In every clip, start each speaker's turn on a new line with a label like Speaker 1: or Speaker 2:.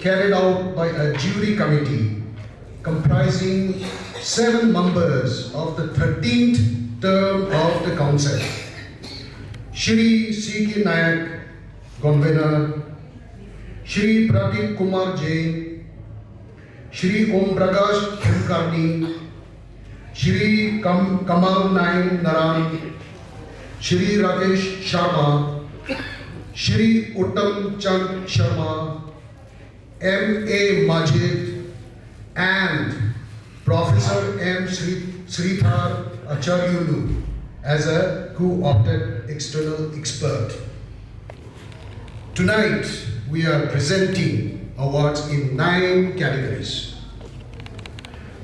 Speaker 1: carried out by a jury committee comprising 7 members of the 13th term of the council. Shri C.K. Nayak, convener, Shri Pradeep Kumar Jain, Shri Om Prakash Khemkarni, Shri Kamal Nain Naran, Shri Rakesh Sharma, Shri Uttam Chand Sharma, M.A. Majid, and Professor M. Sridhar Acharyulu as a co-opted external expert. Tonight, we are presenting awards in 9 categories.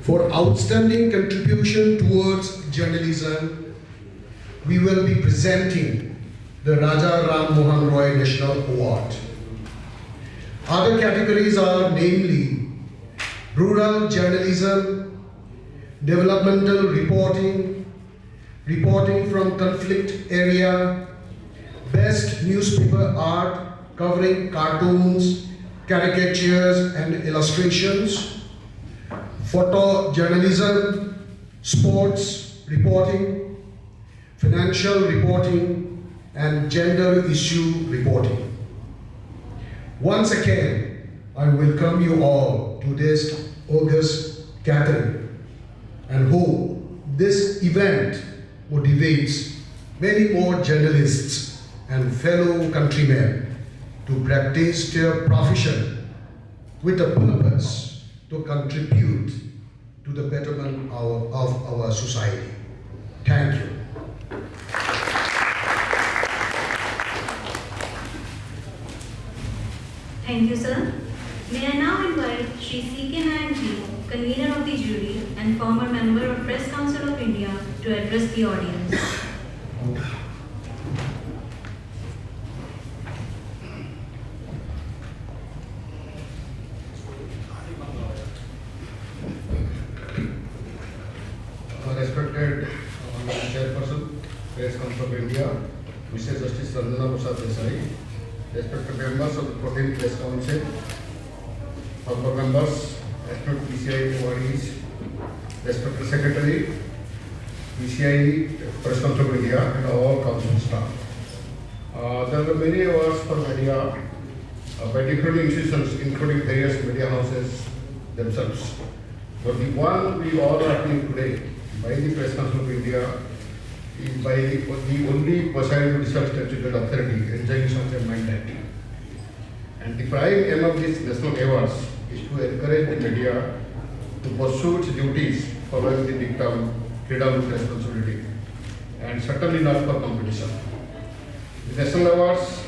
Speaker 1: For outstanding contribution towards journalism, we will be presenting the Raja Ram Mohan Roy National Award. Other categories are namely rural journalism, developmental reporting, reporting from conflict area, best newspaper art covering cartoons, caricatures and illustrations, photojournalism, sports reporting, financial reporting, and gender issue reporting. Once again, I welcome you all to this august gathering and hope this event motivates many more journalists and fellow countrymen to practice their profession with a purpose to contribute to the betterment of our society. Thank you.
Speaker 2: Thank you, sir. May I now invite Shri C.K. Nayak ji, convener of the jury and former member of Press Council of India, to address the audience.
Speaker 3: Respected Chairperson, Press Council of India, Mr. Justice Randana Prasad Desai, respected members of the 14th Press Council, honorable members, respected PCI bodies, respected Secretary, PCI, Press Council of India, and all council staff. There are many awards for media by different institutions, including various media houses themselves. But the one we all are attending today by the Press Council of India is by the only Poseidon Judicial Statutory Authority enjoying such a mandate. And the prime aim of these national awards is to encourage the media to pursue its duties following the dictum freedom with responsibility, and certainly not for competition. The National Awards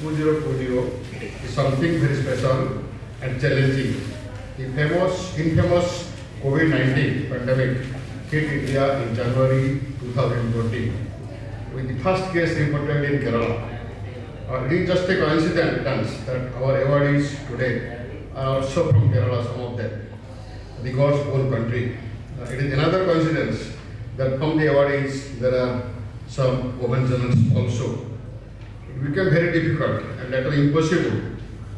Speaker 3: 2020 is something very special and challenging. The infamous COVID-19 pandemic hit India in January 2020, with the first case reported in Kerala. It is just a coincidence that our awardees today are also from Kerala, some of them, the God's own country. It is another coincidence that from the awardees there are some women journalists also. It became very difficult and later impossible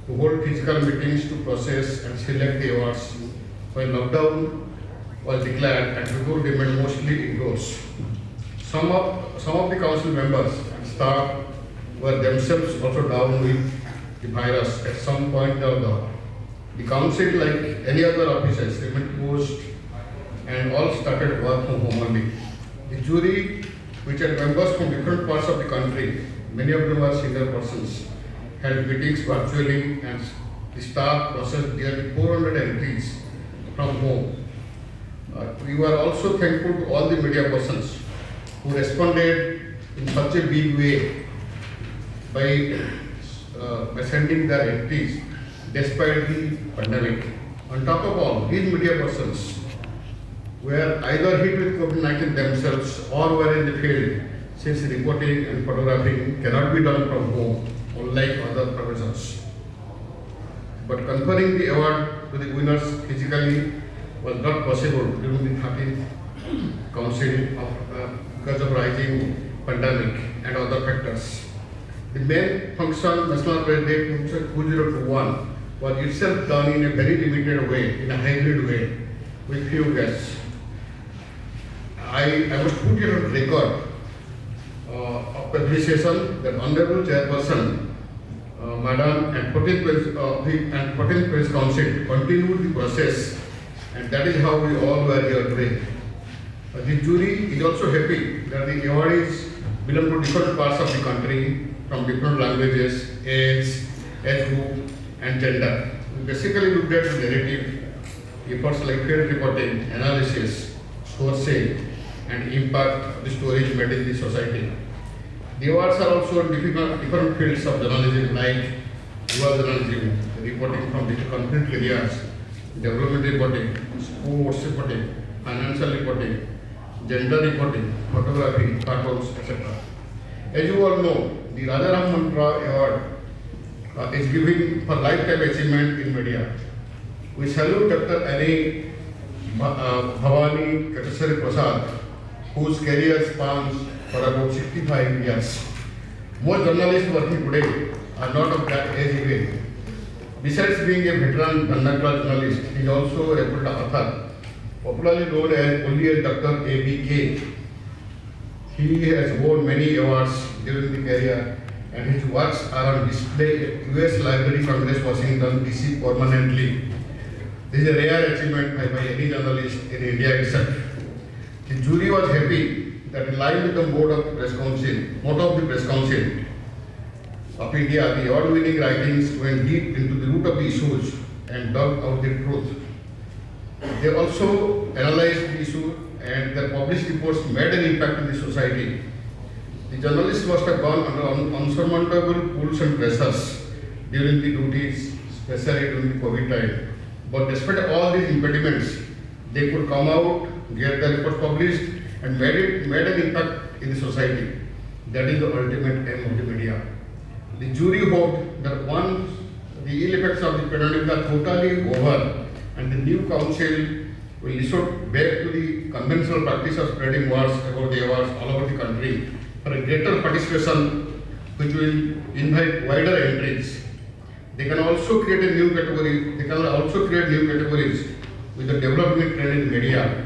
Speaker 3: to hold physical meetings to process and select the awards when lockdown was declared and people remained mostly indoors. Some of the council members and staff were themselves also down with the virus at some point or the other. The council, like any other offices, remained closed and all started work from home only. The jury, which had members from different parts of the country, many of them were senior persons, held meetings virtually, and the staff processed nearly 400 entries from home. We were also thankful to all the media persons who responded in such a big way by sending their entries despite the pandemic. On top of all, these media persons were either hit with COVID-19 themselves or were in the field, since reporting and photographing cannot be done from home, unlike other professions. But conferring the award to the winners physically was not possible during the 13th Council because of rising pandemic and other factors. The main function, National Press Day 2021, was itself done in a very limited way, in a hybrid way, with few guests. I must put it on record of appreciation that Honorable Chairperson, Madam and 14th Press Council continued the process, and that is how we all were here today. The jury is also happy that the awardees belong to different parts of the country, from different languages, age group, and gender. We basically looked at the narrative, efforts like field reporting, analysis, sourcing, and impact of the stories made in the society. The awards are also in different fields of journalism, like rural journalism, reporting from different conflict areas, development reporting, sports reporting, financial reporting, gender reporting, photography, cartoons, etc. As you all know, the Rajaram Mantra Award is given for lifetime achievement in media. We salute Dr. Annie Bhavani Katasari Prasad, whose career spans for about 65 years. Most journalists working today are not of that age even. Besides being a veteran undergraduate journalist, he is also a reputed author, popularly known as only as Dr. ABK. He has won many awards during the career, and his works are on display at US Library Congress, Washington, DC permanently. This is a rare achievement by any journalist in India itself. The jury was happy that in line with the motto of the Press Council of India, the award-winning writings went deep into the root of the issues and dug out the truth. They also analyzed the issue, and their published reports made an impact in the society. The journalists must have gone under unsurmountable pulls and pressures during the duties, especially during the COVID time. But despite all these impediments, they could come out, get the report published, and made an impact in the society. That is the ultimate aim of the media. The jury hoped that once the ill effects of the pandemic are totally over, and the new council will resort back to the conventional practice of spreading words about the awards all over the country for a greater participation, which will invite wider entries. They can also create a new category. They can also create new categories with the development trend in media.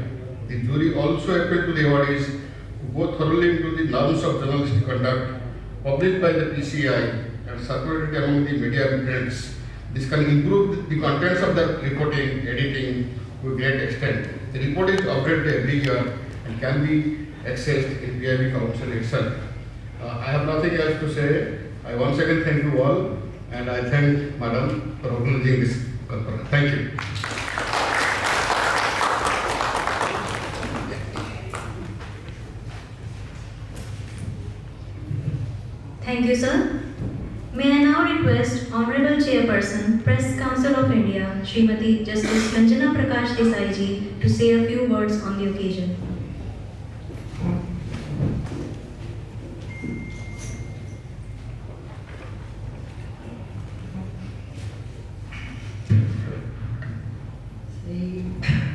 Speaker 3: The jury also appealed to the awardees to go thoroughly into the norms of journalistic conduct published by the PCI and circulated among the media friends. This can improve the contents of the reporting, editing to a great extent. The report is updated every year and can be accessed in PIB Council itself. I have nothing else to say. I once again thank you all, and I thank Madam for organizing this conference. Thank you.
Speaker 2: Thank you, sir. May I now request Honorable Chairperson, Press Council of India, Srimati Justice Sanjana Prakash Desai ji, to say a few words on the occasion.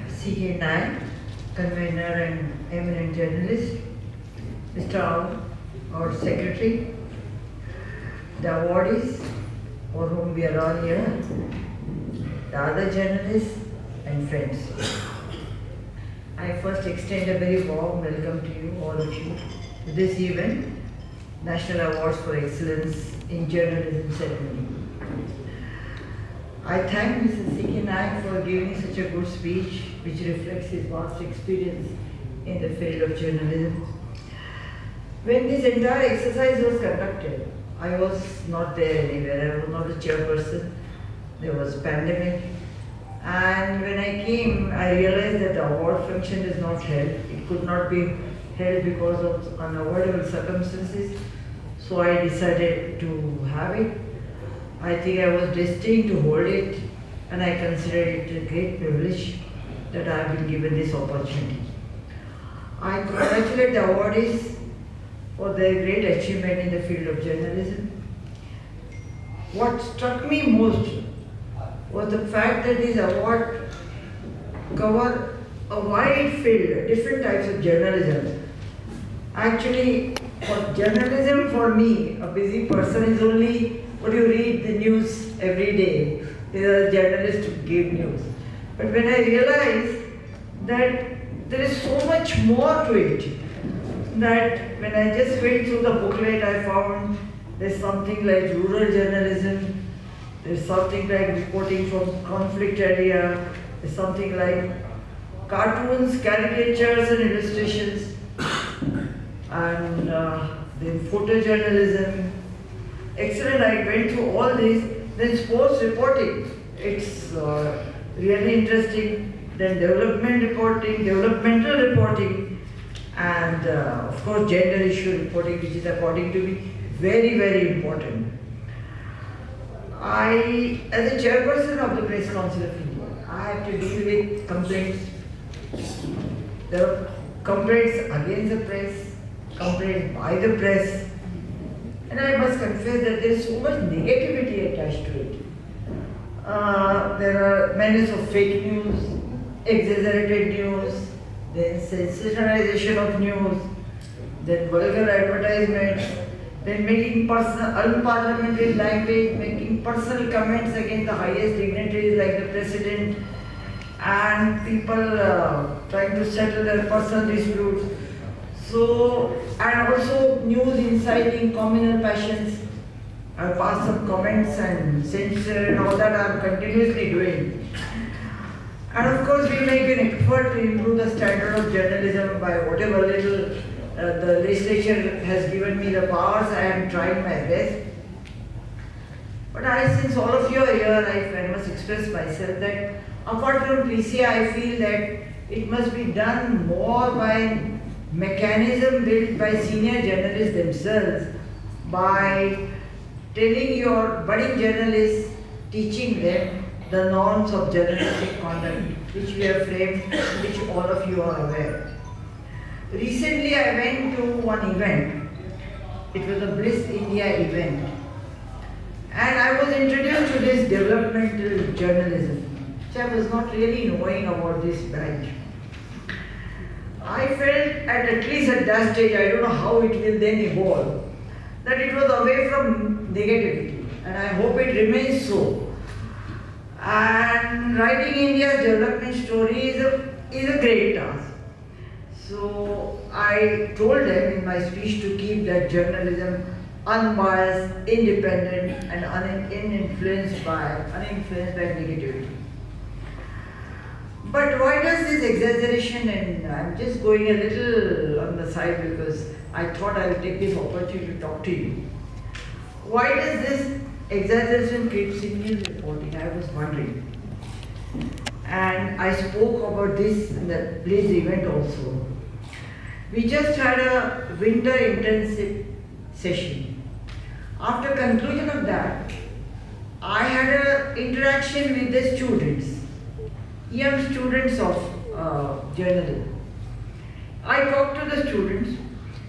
Speaker 4: CCOI, convener and eminent journalist, Mr. our secretary, the awardees for whom we are all here, the other journalists and friends. I first extend a very warm welcome to you, all of you, to this event, National Awards for Excellence in Journalism ceremony. I thank Mr. C.K. Naik for giving such a good speech which reflects his vast experience in the field of journalism. When this entire exercise was conducted, I was not there anywhere. I was not a chairperson. There was a pandemic. And when I came, I realized that the award function is not held. It could not be held because of unavoidable circumstances. So I decided to have it. I think I was destined to hold it, and I consider it a great privilege that I have been given this opportunity. I congratulate the awardees for their great achievement in the field of journalism. What struck me most was the fact that these awards cover a wide field, different types of journalism. Actually, for journalism, for me, a busy person, is only what you read the news every day, They are journalists to give news. But when I realized that there is so much more to it, that when I just went through the booklet, I found there's something like rural journalism, there's something like reporting from conflict area, there's something like cartoons, caricatures and illustrations, and then photojournalism. Excellent, I went through all these. Then sports reporting, it's really interesting. Then development reporting, developmental reporting, and of course gender issue reporting, which is according to me very, very important. I, as a chairperson of the Press Council of India, I have to deal with complaints. There are complaints against the press, complaints by the press, and I must confess that there is so much negativity attached to it. There are menace of fake news, exaggerated news, then sensationalization of news, then vulgar advertisements, then making unparliamentary language, making personal comments against the highest dignitaries like the president, and people trying to settle their personal disputes. So, and also news inciting communal passions. I passed some comments and censure and all that I am continuously doing. And of course we make an effort to improve the standard of journalism by whatever little the legislature has given me the powers. I am trying my best. But since all of you are here, I must express myself that apart from PCI, I feel that it must be done more by mechanism built by senior journalists themselves, by telling your budding journalists, teaching them the norms of journalistic conduct, which we have framed, which all of you are aware. Recently, I went to one event. It was a Bliss India event. And I was introduced to this developmental journalism, which I was not really knowing about this branch. I felt at least at that stage, I don't know how it will then evolve, that it was away from negativity, and I hope it remains so. And writing India's development story is a great task. So I told them in my speech to keep that journalism unbiased, independent, and uninfluenced by negativity. But why does this exaggeration, and I'm just going a little on the side because I thought I would take this opportunity to talk to you. Why does this exaggeration creep in news reporting? I was wondering. And I spoke about this in the Bliss event also. We just had a winter intensive session. After conclusion of that, I had an interaction with the students, young students of journalism. I talked to the students,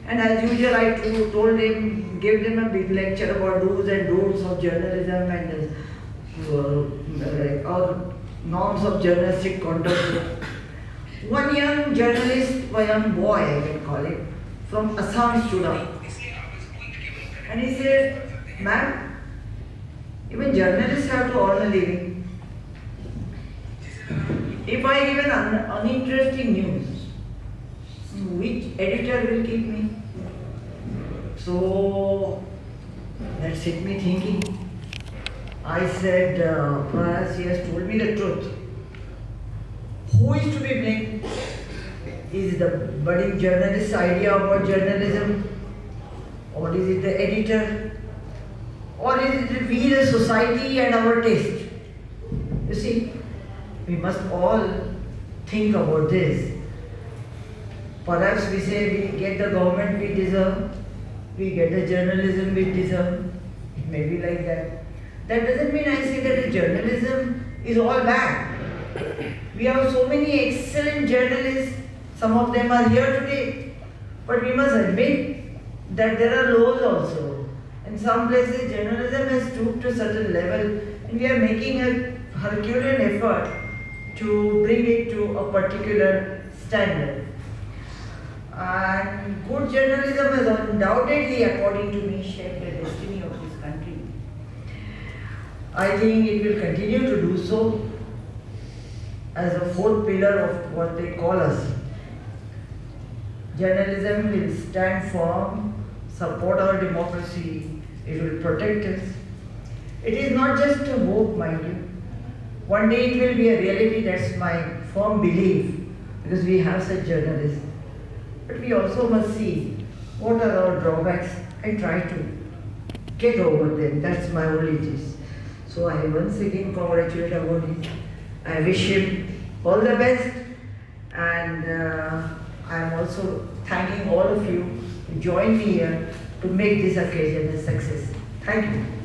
Speaker 4: and as usual I told them, gave them a big lecture about do's and don'ts of journalism and our norms of journalistic conduct. One young journalist, a young boy I can call it, from Assam stood up. And he said, "Ma'am, even journalists have to earn a living. If I give an uninteresting news, which editor will keep me?" So that set me thinking. I said, perhaps he has told me the truth. Who is to be blamed? Is it the budding journalist's idea about journalism? Or is it the editor? Or is it we, the society, and our taste? You see, we must all think about this. Perhaps we say we get the government we deserve, we get the journalism we deserve. It may be like that. That doesn't mean I say that the journalism is all bad. We have so many excellent journalists, some of them are here today, but we must admit that there are lows also. In some places journalism has stooped to a certain level, and we are making a Herculean effort to bring it to a particular standard. And good journalism has undoubtedly, according to me, shaped the destiny of this country. I think it will continue to do so as a fourth pillar of what they call us. Journalism will stand firm, support our democracy, it will protect us. It is not just a hope, mind you. One day it will be a reality, that's my firm belief, because we have such journalists. But we also must see what are our drawbacks and try to get over them. That's my only gist. So I once again congratulate Awani. I wish him all the best, and I am also thanking all of you who joined me here to make this occasion a success. Thank you.